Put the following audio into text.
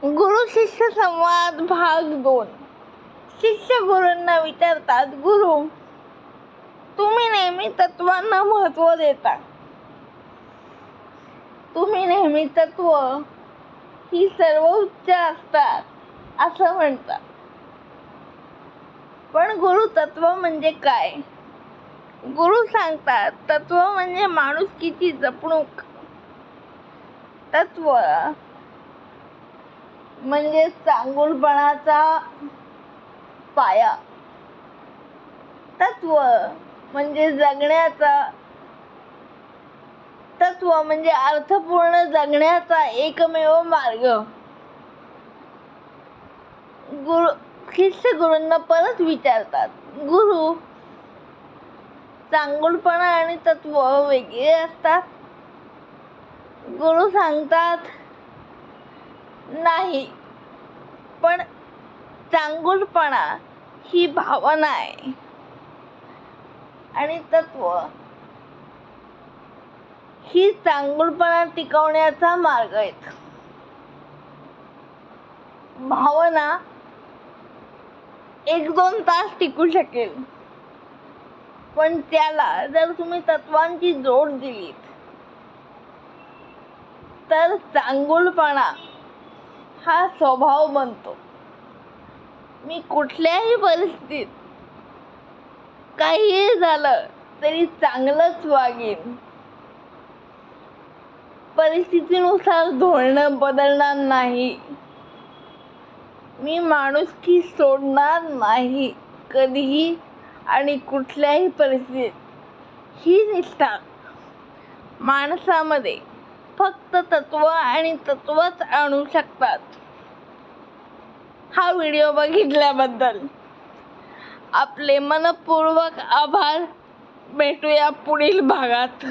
गुरु शिष्य संवाद भाग 2. शिष्य गुरूंना विचारतात, गुरु, तुम्ही नेहमी तत्वांना महत्त्व देता. तुम्ही नेहमी तत्व ही सर्वोच्च असतात असं म्हणता. पण गुरु तत्व म्हणजे काय? गुरु सांगतात, तत्व म्हणजे माणुसकीची जपणूक. तत्व म्हणजे चांगुलपणाचा पाया. तत्व म्हणजे जगण्याचा. तत्व म्हणजे अर्थपूर्ण जगण्याचा एकमेव मार्ग. शिष्य गुरूंना परत विचारतात, गुरु, चांगुलपणा आणि तत्व वेगळे असतात? गुरु सांगतात, नाही, पण चांगुलपणा ही भावना आहे आणि तत्व ही चांगुलपणा टिकवण्याचा मार्ग आहे. भावना 1-2 तास टिकू शकेल, पण त्याला जर तुम्ही तत्वांची जोड दिलीत तर चांगुलपणा हा स्वभाव बनतो. मी कुठल्याही परिस्थितीत काहीही झालं तरी चांगलंच वागेन. परिस्थितीनुसार धोरणं बदलणार नाही. मी माणुसकी सोडणार नाही कधीही आणि कुठल्याही परिस्थितीत. ही निष्ठा माणसामध्ये फक्त तत्व आणि तत्वच आणू शकतात. हा व्हिडिओ बघितल्याबद्दल आपले मनपूर्वक आभार. भेटूया पुढील भागात.